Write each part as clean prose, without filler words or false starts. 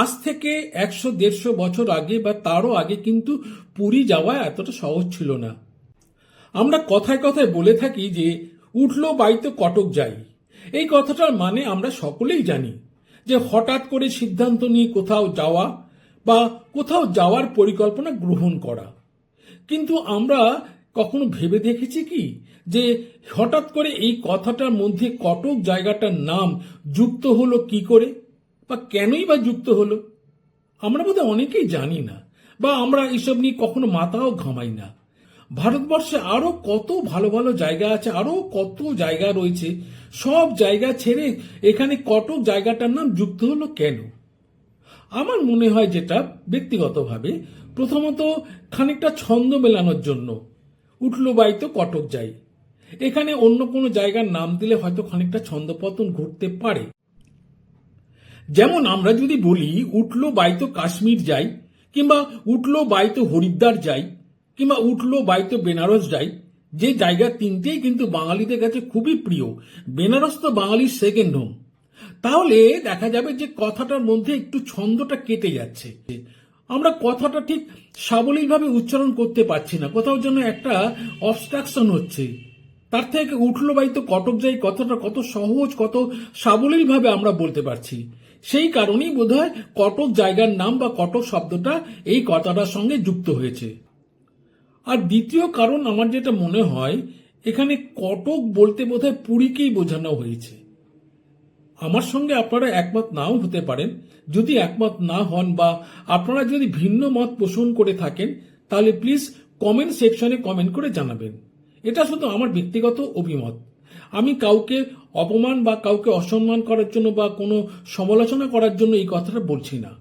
আজ থেকে 100-150 বছর আগে বা তারও আগে কিন্তু পুরী যাওয়া এতটা সহজ ছিল না। আমরা কথায় কথায় বলে থাকি যে উঠলো বাইতো কটক যাই। এই কথাটার মানে আমরা সকলেই জানি যে হঠাৎ করে সিদ্ধান্ত নিয়ে কোথাও যাওয়া বা কোথাও যাওয়ার পরিকল্পনা গ্রহণ করা। কিন্তু আমরা কখনো ভেবে দেখেছি কি যে হঠাৎ করে এই কথাটার মধ্যে কটক জায়গাটার নাম যুক্ত হলো কি করে, বা কেনই বা যুক্ত হলো? আমরা বোধহয় অনেকেই জানি না, বা আমরা এসব নিয়ে কখনো মাথাও ঘামাই না। ভারতবর্ষে আরো কত ভালো ভালো জায়গা আছে, আরো কত জায়গা রয়েছে, সব জায়গা ছেড়ে এখানে কটক জায়গাটার নাম যুক্ত হলো কেন? আমার মনে হয় যেটা ব্যক্তিগতভাবে, প্রথমত খানিকটা ছন্দ মেলানোর জন্য উঠলো বাইতো কটক যাই। এখানে অন্য কোনো জায়গার নাম দিলে হয়তো খানিকটা ছন্দপতন ঘটতে পারে। যেমন আমরা যদি বলি উঠলো বাইতো কাশ্মীর যাই, কিংবা উঠলো বাইতো হরিদ্বার যাই, কিংবা উঠলো বাইতো বেনারস যাই, যে জায়গা তিনটেই কিন্তু বাঙালিদের কাছে খুবই প্রিয়। বেনারস তো বাঙালির সেকেন্ড হোম। তাহলে দেখা যাবে যে কথাটার মধ্যে একটু ছন্দটা কেটে যাচ্ছে। আমরা কথাটা ঠিক সাবলীলভাবে উচ্চারণ করতে পারছি না, কোথাও যেন একটা অবস্ট্রাকশন হচ্ছে। তার থেকে উঠলো বাইতো কটক যাই কথাটা কত সহজ, কত সাবলীলভাবে আমরা বলতে পারছি। সেই কারণেই বোধহয় কটক জায়গার নাম বা কটক শব্দটা এই কথাটার সঙ্গে যুক্ত হয়েছে। আর দ্বিতীয় কারণ আমার যেটা মনে হয়, এখানে কটক বলতে বোধহয় পুরীকেই বোঝানো হয়েছে। আমার সঙ্গে আপনারা একমত নাও হতে পারেন। যদি একমত না হন বা আপনারা যদি ভিন্ন মত পোষণ করে থাকেন, তাহলে প্লিজ কমেন্ট সেকশনে কমেন্ট করে জানাবেন। এটা শুধু আমার ব্যক্তিগত অভিমত। আমি কাউকে অপমান বা কাউকে অসম্মান করার জন্য বা কোনো সমালোচনা করার জন্য এই কথাটা বলছি না।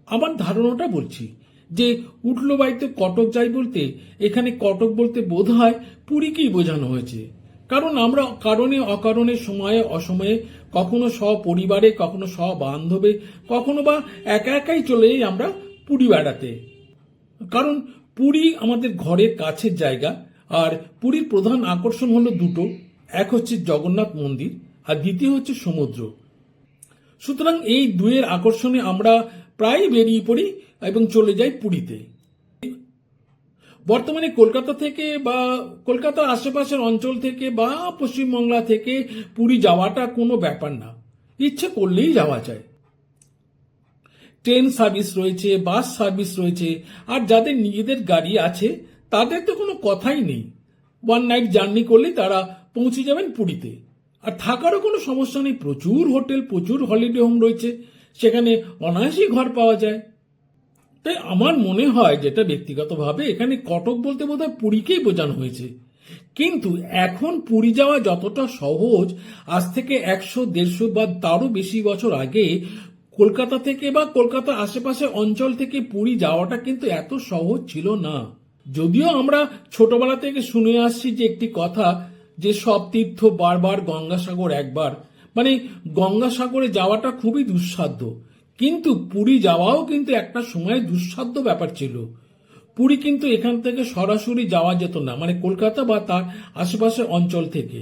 আমার ধারণাটা বলছি যে উঠলো বাইতে কটক যাই বলতে এখানে কটক বলতে বোধ হয় পুরীকেই বোঝানো হয়েছে। কারণ আমরা কারণে অকারণে সময়ে অসময়ে কখনো সপরিবারে, কখনো সবান্ধবে, কখনো বা একা একাই চলে যাই আমরা পুরী বেড়াতে। কারণ পুরী আমাদের ঘরের কাছের জায়গা, আর পুরীর প্রধান আকর্ষণ হলো দুটো, এক হচ্ছে জগন্নাথ মন্দির আর দ্বিতীয় হচ্ছে সমুদ্র। সুতরাং এই দুয়ের আকর্ষণে আমরা প্রায় বেরিয়ে পড়ি এবং চলে যাই পুরীতে। বর্তমানে কলকাতা থেকে বা কলকাতার আশেপাশের অঞ্চল থেকে বা পশ্চিমবাংলা থেকে পুরী যাওয়াটা কোনো ব্যাপার না, ইচ্ছে করলেই যাওয়া যায়। ট্রেন সার্ভিস রয়েছে, বাস সার্ভিস রয়েছে, আর যাদের নিজেদের গাড়ি আছে তাদের তো কোনো কথাই নেই। ওয়ান নাইট জার্নি করলেই তারা পৌঁছে যাবেন পুরীতে। আর থাকারও কোনো সমস্যা নেই, প্রচুর হোটেল, প্রচুর হলিডে হোম রয়েছে, সেখানে অনায়াসেই ঘর পাওয়া যায়। তাই আমার মনে হয় যেটা ব্যক্তিগতভাবে, এখানে কটক বলতে বোধহয় পুরীকেই বোঝানো হয়েছে। কিন্তু এখন পুরী যাওয়া যতটা সহজ, আজ থেকে 100-150 বা তারও বেশি বছর আগে কলকাতা থেকে বা কলকাতা আশেপাশে অঞ্চল থেকে পুরী যাওয়াটা কিন্তু এত সহজ ছিল না। যদিও আমরা ছোটবেলা থেকে শুনে আসছি যে একটি কথা, যে সব তীর্থ বারবার গঙ্গাসাগর একবার, মানে গঙ্গাসাগরে যাওয়াটা খুবই দুঃসাধ্য। কিন্তু পুরী যাওয়াও কিন্তু একটা সময় দুঃসাধ্য ব্যাপার ছিল। পুরী কিন্তু এখান থেকে সরাসরি যাওয়া যেত না, মানে কলকাতা বা তার আশেপাশের অঞ্চল থেকে।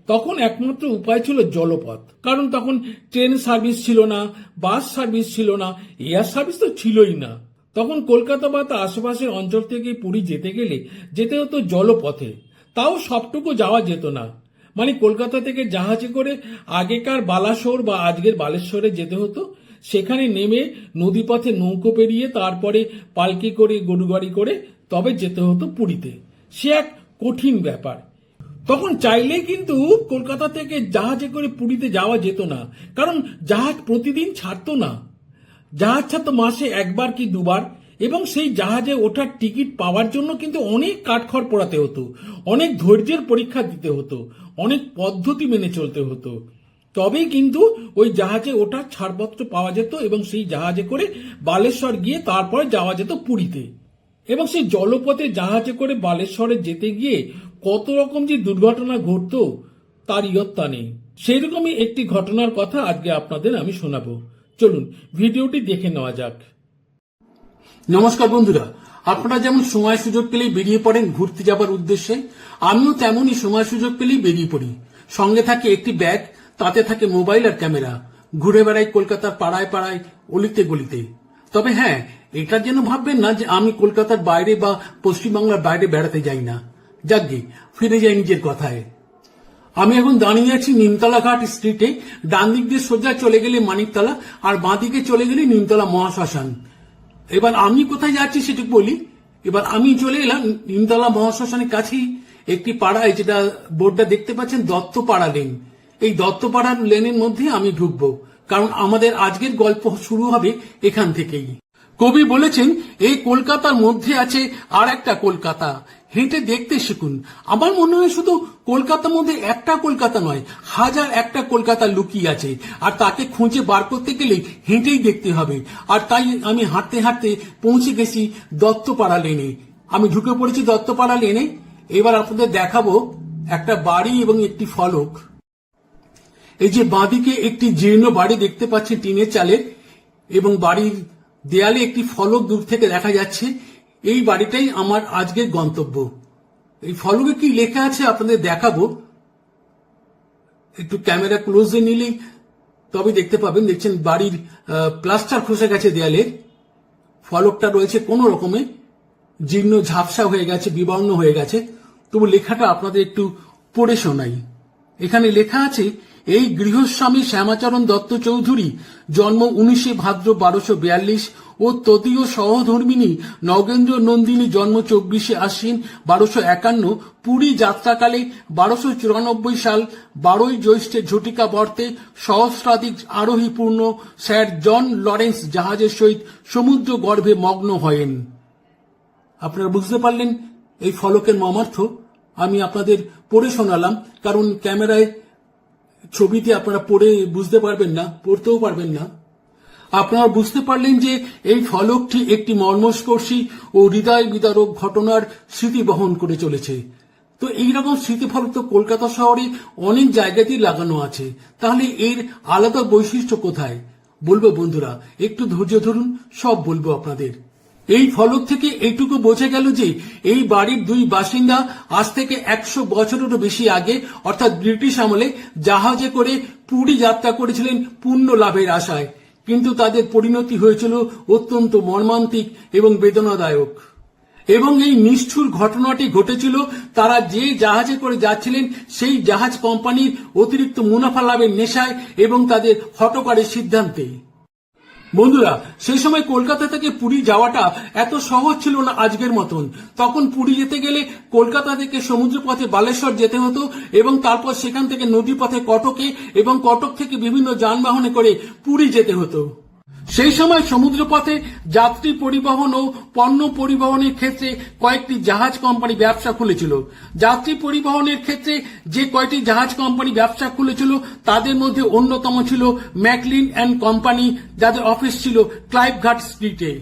তখন একমাত্র উপায় ছিল জলপথ, কারণ তখন ট্রেন সার্ভিস ছিল না, বাস সার্ভিস ছিল না, এয়ার সার্ভিস তো ছিলই না। তখন কলকাতা বা তার আশেপাশের অঞ্চল থেকে পুরী যেতে গেলে যেতে হতো জলপথে, তাও সবটুকু যাওয়া যেত না। মানে কলকাতা থেকে জাহাজে করে আগেকার বালাসোর বা আজকের বালেশ্বরে যেতে হতো, সেখানে নেমে নদীপথে নৌকো পেরিয়ে তারপরে পালকি করে গরুগাড়ি করে তবে যেতে হতো পুরীতে। সে এক কঠিন ব্যাপার। তখন চাইলেই কিন্তু কলকাতা থেকে জাহাজে করে পুরীতে যাওয়া যেত না, কারণ জাহাজ প্রতিদিন ছাড়তো না। জাহাজ ছাড়তো মাসে একবার কি দুবার, এবং সেই জাহাজে ওঠার টিকিট পাওয়ার জন্য কিন্তু অনেক কাঠখড় পোড়াতে হতো, অনেক ধৈর্যের পরীক্ষা দিতে হতো, অনেক পদ্ধতি মেনে চলতে হতো। তবেই কিন্তু ওই জাহাজে ওঠার ছাড়পত্র পাওয়া যেত এবং সেই জাহাজে করে বালেশ্বর গিয়ে তারপরে যাওয়া যেত পুরীতে। এবং সেই জলপথে জাহাজে করে বালেশ্বরে যেতে গিয়ে কত রকম যে দুর্ঘটনা ঘটতো তার ইয়ত্তা নেই। সেই রকমই একটি ঘটনার কথা আজকে আপনাদের আমি শোনাবো। চলুন ভিডিওটি দেখে নেওয়া যাক। নমস্কার বন্ধুরা, আপনারা যেমন সময় সুযোগ পেলেই বেরিয়ে পড়েন ঘুরতে যাবার উদ্দেশ্যে, আমিও তেমনই সময় সুযোগ পেলেই বেরিয়ে পড়ি। সঙ্গে থাকে একটি ব্যাগ, তাতে থাকে মোবাইল আর ক্যামেরা। ঘুরে বেড়াই কলকাতার পাড়ায় পাড়ায় অলিতে গলিতে। তবে হ্যাঁ, এটা যেন ভাববেন না যে আমি কলকাতার বাইরে বা পশ্চিমবাংলার বাইরে বেড়াতে যাই না। যাকগে, ফিরে যাই নিজের কথায়। আমি এখন দাঁড়িয়ে আছি নিমতলা ঘাট স্ট্রিটে। ডান দিক দিয়ে সোজা চলে গেলে মানিকতলা, আর বাঁ দিকে চলে গেলে নিমতলা মহাশ্মশান। এবার আমি কোথায় যাচ্ছি সেটুকু বলি। এবার আমি চলে এলাম নিমতলা মহাশ্মশানের কাছেই একটি পাড়ায়, যেটা বোর্ডটা দেখতে পাচ্ছেন দত্তপাড়া লেন। এই দত্তপাড়ার লেনের মধ্যে আমি ঢুকবো, কারণ আমাদের আজকের গল্প শুরু হবে এখান থেকেই। কবি বলেছেন, এই কলকাতার মধ্যে আছে আর একটা কলকাতা, হেঁটে দেখতে শিখুন। আমার মনে হয় শুধু কলকাতার মধ্যে একটা কলকাতা নয়, হাজার একটা কলকাতা লুকিয়ে আছে, আর তাকে খুঁজে বার করতে গেলে হেঁটেই দেখতে হবে। আর তাই আমি হাঁটতে হাঁটতে পৌঁছে গেছি দত্তপাড়া লেনে। আমি ঢুকে পড়েছি দত্তপাড়া লেনে। এবার আপনাদের দেখাবো একটা বাড়ি এবং একটি ফলক। এই যে বাঁদিকে একটি জীর্ণ বাড়ি দেখতে পাচ্ছেন টিনের চালের, এবং বাড়ির দেয়ালে একটি ফলক দূর থেকে দেখা যাচ্ছে। এই বাড়িটাই আমার আজকের গন্তব্য। এই ফলকে কি লেখা আছে আপনাদের দেখাবো। একটু ক্যামেরা ক্লোজে নিলেই তবে দেখতে পাবেন। দেখছেন বাড়ির প্লাস্টার খসে গেছে দেয়ালে। ফলকটা রয়েছে কোন রকমে জীর্ণ ঝাপসা হয়ে গেছে, বিবর্ণ হয়ে গেছে। তবু লেখাটা আপনাদের একটু পড়ে শোনাই। এখানে লেখা আছে, এই গৃহস্বামী শ্যামাচরণ দত্ত চৌধুরী, জন্ম 19 ভাদ্র 1242 ও তদীয় সহধর্মিনী নগেন্দ্র নন্দিনী, জন্ম 24 আশ্বিন 1251, পুরী যাত্রাকালে 1294 সাল 12 জ্যৈষ্ঠে ঝটিকা বর্তে সহস্রাধিক আরোহী পূর্ণ স্যার জন লরেন্স জাহাজের সহিত সমুদ্র গর্ভে মগ্ন হয়েন। আপনারা বুঝতে পারলেন এই ফলকের মর্মার্থ। আমি আপনাদের পড়ে শোনালাম, কারণ ক্যামেরায় ছবিতে আপনারা পড়ে বুঝতে পারবেন না, পড়তেও পারবেন না। আপনারা বুঝতে পারলেন যে এই ফলকটি একটি মর্মস্পর্শী ও হৃদয় বিদারক ঘটনার স্মৃতি বহন করে চলেছে। তো এইরকম স্মৃতিফলক তো কলকাতা শহরে অনেক জায়গাতেই লাগানো আছে। তাহলে এর আলাদা বৈশিষ্ট্য কোথায় বলবো বন্ধুরা, একটু ধৈর্য ধরুন, সব বলবো আপনাদের। এই ফলক থেকে এইটুকু বোঝা গেল যে এই বাড়ির দুই বাসিন্দা আজ থেকে 100 বছরেরও বেশি আগে, অর্থাৎ ব্রিটিশ আমলে জাহাজে করে পুরী যাত্রা করেছিলেন পুণ্য লাভের আশায়, কিন্তু তাদের পরিণতি হয়েছিল অত্যন্ত মর্মান্তিক এবং বেদনাদায়ক। এবং এই নিষ্ঠুর ঘটনাটি ঘটেছিল তারা যে জাহাজে করে যাচ্ছিলেন সেই জাহাজ কোম্পানির অতিরিক্ত মুনাফা লাভের নেশায় এবং তাদের হঠকারের সিদ্ধান্তে। বন্ধুরা, সেই সময় কলকাতা থেকে পুরী যাওয়াটা এত সহজ ছিল না আজকের মতন। তখন পুরী যেতে গেলে কলকাতা থেকে সমুদ্র পথে বালেশ্বর যেতে হতো, এবং তারপর সেখান থেকে নদী পথে কটকে, এবং কটক থেকে বিভিন্ন যানবাহনে করে পুরী যেতে হতো। সেই সময় সমুদ্র পথে যাত্রী পরিবহন ও পণ্য পরিবহনের ক্ষেত্রে কয়েকটি জাহাজ কোম্পানি ব্যবসা খুলেছিল। যাত্রী পরিবহনের ক্ষেত্রে যে কয়টি জাহাজ কোম্পানি ব্যবসা খুলেছিল তাদের মধ্যে অন্যতম ছিল ম্যাকলিন অ্যান্ড কোম্পানি, যাদের অফিস ছিল ক্লাইভঘাট স্ট্রিটে।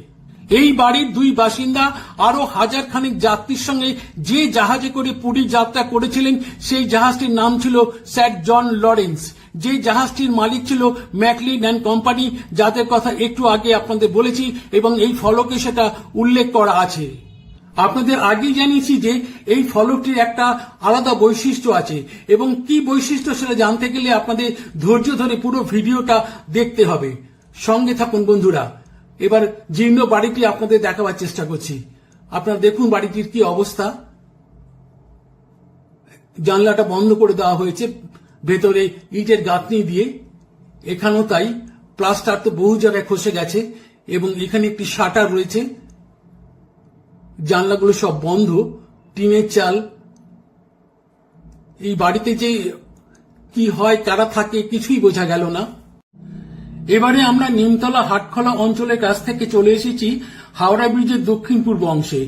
এই বাড়ির দুই বাসিন্দা আরো 1000 খানিক যাত্রীর সঙ্গে যে জাহাজে করে পুরী যাত্রা করেছিলেন সেই জাহাজটির নাম ছিল স্যার জন লরেন্স। যে জাহাজটির মালিক ছিল ম্যাকলিন অ্যান্ড কোম্পানি, যাদের কথা একটু আগে আপনাদের বলেছি, এবং এই ফলকে সেটা উল্লেখ করা আছে। আপনাদের আগেই জানিয়েছি যে এই ফলকটির একটা আলাদা বৈশিষ্ট্য আছে, এবং কি বৈশিষ্ট্য সেটা জানতে গেলে আপনাদের ধৈর্য ধরে পুরো ভিডিওটা দেখতে হবে। সঙ্গে থাকুন বন্ধুরা। এবার জীর্ণ বাড়িটি আপনাদের দেখাবার চেষ্টা করছি। আপনারা দেখুন বাড়িটির কি অবস্থা। জানলাটা বন্ধ করে দেওয়া হয়েছে ভেতরে ইটের গাঁথনি দিয়ে। এখানেও তাই, প্লাস্টার তো বহু জায়গায় খসে গেছে, এবং এখানে একটি শাটার রয়েছে। জানলাগুলো সব বন্ধ, টিনের চাল। এই বাড়িতে যে কি হয়, কারা থাকে, কিছুই বোঝা গেল না। এবারে আমরা নিমতলা হাটখোলা অঞ্চলের কাছ থেকে চলে এসেছি হাওড়া ব্রিজের দক্ষিণ পূর্ব অংশে।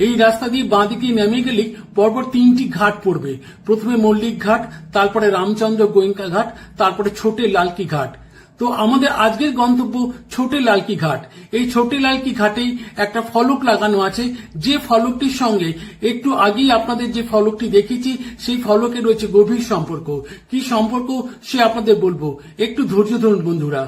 এই রাস্তা দিয়ে বাঁদিকে নেমে গেলে পরপর 3টি ঘাট পড়বে। প্রথমে মল্লিক ঘাট, তারপরে রামচন্দ্র গোয়েঙ্কা ঘাট, তারপরে ছোটে লালকি ঘাট। তো আমাদের আজকের গন্তব্য ছোটে লালকি ঘাট। এই ছোটে লালকি ঘাটেই একটা ফলক লাগানো আছে, যে ফলকটির সঙ্গে একটু আগেই আপনাদের যে ফলকটি দেখেছি সেই ফলকে রয়েছে গভীর সম্পর্ক। কি সম্পর্ক সে আপনাদের বলবো, একটু ধৈর্য ধরুন বন্ধুরা।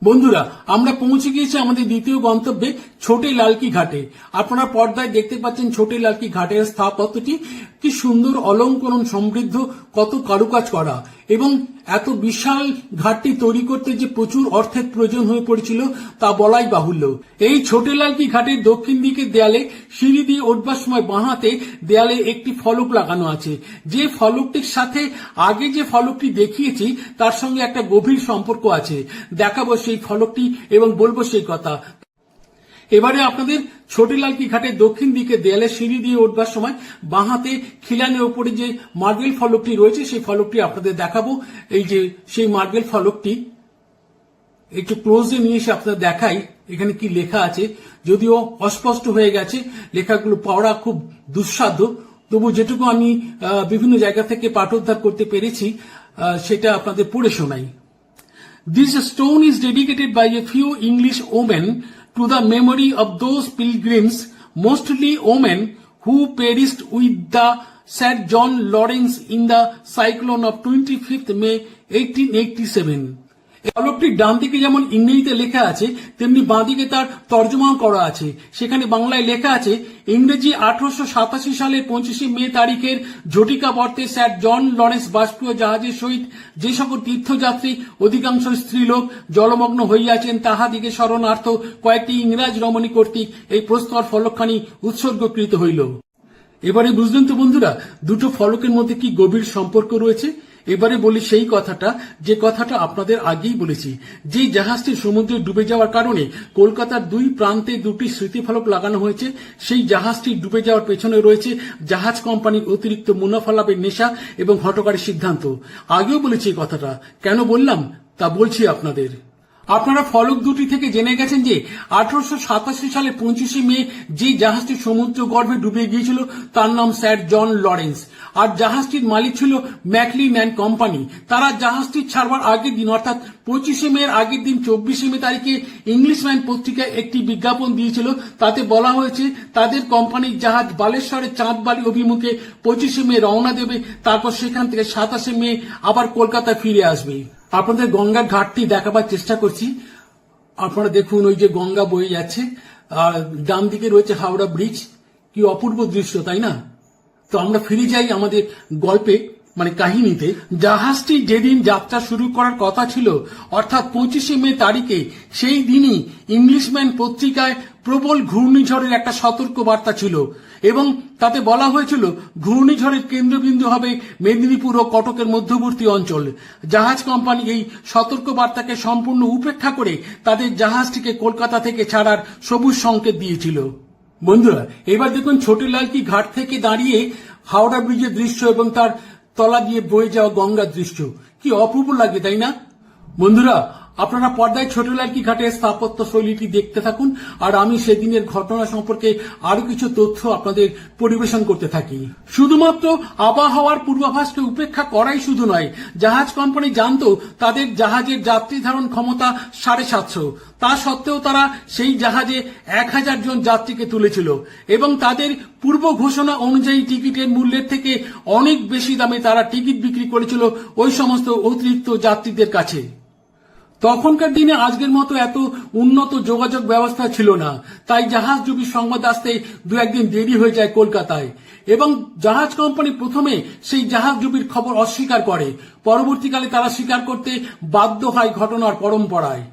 বন্ধুরা, আমরা পৌঁছে গিয়েছি আমাদের দ্বিতীয় গন্তব্যে ছোটে লালকি ঘাটে। আপনারা পর্দায় দেখতে পাচ্ছেন ছোটে লালকি ঘাটের স্থাপত্যটি কি সুন্দর, অলঙ্করণ সমৃদ্ধ, কত কারুকাজ করা, এবং এত বিশাল ঘাটটি তৈরি করতে যে প্রচুর অর্থের প্রয়োজন হয়ে পড়েছিল তা বলাই বাহুল্য। এই ছোটে লালকি ঘাটের দক্ষিণ দিকের দেয়ালে সিঁড়ি দিয়ে উঠবার সময় বাঁহাতে দেয়ালে একটি ফলক লাগানো আছে। যে ফলকটির সাথে আগে যে ফলকটি দেখিয়েছি তার সঙ্গে একটা গভীর সম্পর্ক আছে। দেখাবো সেই ফলকটি এবং বলবো সেই কথা। এবারে আপনাদের ছোটে লালকি ঘাটের দক্ষিণ দিকে দেয়ালে সিঁড়ি দিয়ে উঠবার সময় বাঁহাতে খিলানের ওপরে যে মার্বেল ফলকটি রয়েছে সেই ফলকটি আপনাদের দেখাবো। এই যে সেই মার্বেল ফলকটি একটু ক্লোজে নিয়ে এসে আপনাদের দেখাই এখানে কি লেখা আছে। যদিও অস্পষ্ট হয়ে গেছে, লেখাগুলো পড়া খুব দুঃসাধ্য, তবু যেটুকু আমি বিভিন্ন জায়গা থেকে পাঠোদ্ধার করতে পেরেছি সেটা আপনাদের পড়ে শোনাই। This stone is dedicated by a few English women to the memory of those pilgrims, mostly women, who perished with the Sir John Lawrence in the cyclone of 25th May 1887. ফলকটির ডান দিকে যেমন ইংরেজিতে লেখা আছে তেমনি বাঁ দিকে তার তর্জমা করা আছে। সেখানে বাংলায় লেখা আছে, ইংরেজি 1887 সালের 25 মে তারিখের ঝটিকা বর্তে স্যার জন লরেন্স বাষ্পীয় জাহাজের সহিত যে সকল তীর্থযাত্রী অধিকাংশ স্ত্রীলোক জলমগ্ন হইয়াছেন তাহাদিকে স্মরণার্থ কয়েকটি ইংরাজ রমণী কর্তৃক এই প্রস্তর ফলকখানি উৎসর্গকৃত হইল। এবারে বুঝলেন তো বন্ধুরা দুটো ফলকের মধ্যে কি গভীর সম্পর্ক রয়েছে। এবারে বলি সেই কথাটা যে কথাটা আপনাদের আগেই বলেছি। যে জাহাজটি সমুদ্রে ডুবে যাওয়ার কারণে কলকাতার দুই প্রান্তে দুটি স্মৃতিফলক লাগানো হয়েছে, সেই জাহাজটি ডুবে যাওয়ার পেছনে রয়েছে জাহাজ কোম্পানির অতিরিক্ত মুনাফা লাভের নেশা এবং হঠকারী সিদ্ধান্ত। আগেও বলেছি এই কথাটা, কেন বললাম তা বলছি আপনাদের। আপনারা ফলক দুটি থেকে জেনে গেছেন যে 1887 সালে 25 মে যে জাহাজটি সমুদ্র গর্ভে ডুবে গিয়েছিল তার নাম স্যার জন লরেন্স, আর জাহাজটির মালিক ছিল ম্যাকলিন অ্যান্ড কোম্পানি। তারা জাহাজটি ছাড়বার আগের দিন অর্থাৎ 25 মে এর আগের দিন 24 মে তারিখে ইংলিশম্যান পত্রিকায় একটি বিজ্ঞাপন দিয়েছিল। তাতে বলা হয়েছে তাদের কোম্পানির জাহাজ বালেশ্বরের চাঁদবাড়ি অভিমুখে 25 মে রওনা দেবে, তারপর সেখান থেকে 27 মে আবার কলকাতা ফিরে আসবে। আপনাদের গঙ্গার ঘাটটি দেখাবার চেষ্টা করছি। আপনারা দেখুন ওই যে গঙ্গা বয়ে যাচ্ছে, আর ডান দিকে রয়েছে হাওড়া ব্রিজ। কি অপূর্ব দৃশ্য, তাই না? তো আমরা ফিরে যাই আমাদের গল্পে, মানে কাহিনীতে। জাহাজটি যেদিন যাত্রা শুরু করার কথা ছিল অর্থাৎ 25 মে তারিখে, সেই দিনই ইংলিশম্যান পত্রিকায় প্রবল ঘূর্ণিঝড়ের একটা সতর্ক বার্তা ছিল এবং তাতে বলা হয়েছিল ঘূর্ণিঝড়ের কেন্দ্রবিন্দু হবে মেদিনীপুর ও কটকের মধ্যবর্তী অঞ্চল। জাহাজ কোম্পানি এই সতর্ক বার্তাকে সম্পূর্ণ উপেক্ষা করে তাদের জাহাজটিকে কলকাতা থেকে ছাড়ার সবুজ সংকেত দিয়েছিল। বন্ধুরা, এবার দেখুন ছোটে লালকি ঘাট থেকে দাঁড়িয়ে হাওড়া ব্রিজের দৃশ্য এবং তার তলা দিয়ে বয়ে যাওয়া গঙ্গার দৃশ্য কি অপূর্ব লাগে, তাই না? বন্ধুরা, আপনারা পর্দায় ছোটে লালকি ঘাটের স্থাপত্য শৈলীটি দেখতে থাকুন, আর আমি সেদিনের ঘটনা সম্পর্কে আরো কিছু তথ্য আপনাদের পরিবেশন করতে থাকি। শুধুমাত্র আবহাওয়ার পূর্বাভাসকে উপেক্ষা করাই শুধু নয়, জাহাজ কোম্পানি জানতো তাদের জাহাজের যাত্রী ধারণ ক্ষমতা 750। তা সত্ত্বেও তারা সেই জাহাজে 1000 জন যাত্রীকে তুলেছিল এবং তাদের পূর্ব ঘোষণা অনুযায়ী টিকিটের মূল্যের থেকে অনেক বেশি দামে তারা টিকিট বিক্রি করেছিল ওই সমস্ত অতিরিক্ত যাত্রীদের কাছে। তখনকার দিনে আজকের মতো এত উন্নত যোগাযোগ ব্যবস্থা ছিল না, তাই জাহাজডুবি সংবাদ আসতে দু একদিন দেরি হয়ে যায় কলকাতায়, এবং জাহাজ কোম্পানি প্রথমে সেই জাহাজডুবির খবর অস্বীকার করে। পরবর্তীকালে তারা স্বীকার করতে বাধ্য হয় ঘটনার পরম্পরায়।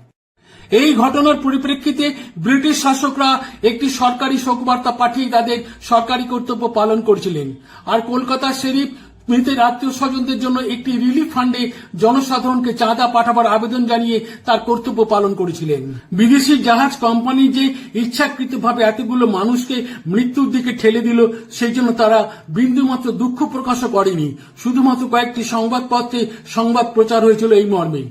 এই ঘটনার পরিপ্রেক্ষিতে ব্রিটিশ শাসকরা একটি সরকারি শোকবার্তা পাঠিয়ে তাদের সরকারি কর্তব্য পালন করছিলেন, আর কলকাতার শেরিফ মৃতের আত্মীয় স্বজনদের জন্য একটি রিলিফ ফান্ডে জনসাধারণকে চাঁদা পাঠাবার আবেদন জানিয়ে তার কর্তব্য পালন করেছিলেন। বিদেশি জাহাজ কোম্পানি যে ইচ্ছাকৃতভাবে এতগুলো মানুষকে মৃত্যুর দিকে ঠেলে দিল সেই জন্য তারা বিন্দুমাত্র দুঃখ প্রকাশও করেনি। শুধুমাত্র কয়েকটি সংবাদপত্রে সংবাদ প্রচার হয়েছিল এই মর্মে।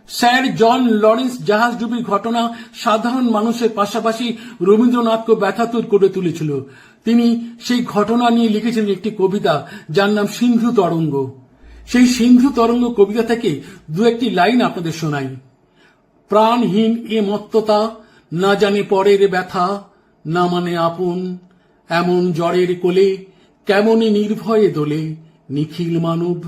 স্যার জন লরেন্স জাহাজডুবির ঘটনা সাধারণ মানুষের পাশাপাশি রবীন্দ্রনাথকে ব্যথাতুর করে তুলেছিল। তিনি সেই ঘটনা নিয়ে লিখেছিলেন একটি কবিতা যার নাম সিন্ধু তরঙ্গ। সেই সিন্ধু তরঙ্গ কবিতা থেকে দু একটি লাইন আপনাদের শোনাই। প্রাণহীন এ মত্ততা, না জানে পরের ব্যথা, না মানে আপন, এমন জ্বরের কোলে কেমনে নির্ভয়ে দোলে নিখিল মানব।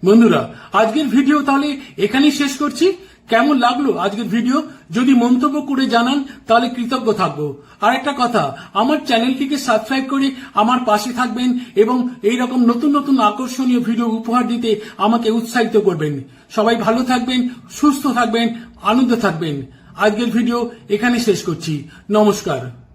বন্ধুরা, আজকের ভিডিও তাহলে এখানেই শেষ করছি। কেমন লাগলো আজকের ভিডিও যদি মন্তব্য করে জানান তাহলে কৃতজ্ঞ থাকবো। আর একটা কথা, আমার চ্যানেলটিকে সাবস্ক্রাইব করে আমার পাশে থাকবেন এবং এইরকম নতুন নতুন আকর্ষণীয় ভিডিও উপহার দিতে আমাকে উৎসাহিত করবেন। সবাই ভালো থাকবেন, সুস্থ থাকবেন, আনন্দ থাকবেন। আজকের ভিডিও এখানে শেষ করছি। নমস্কার।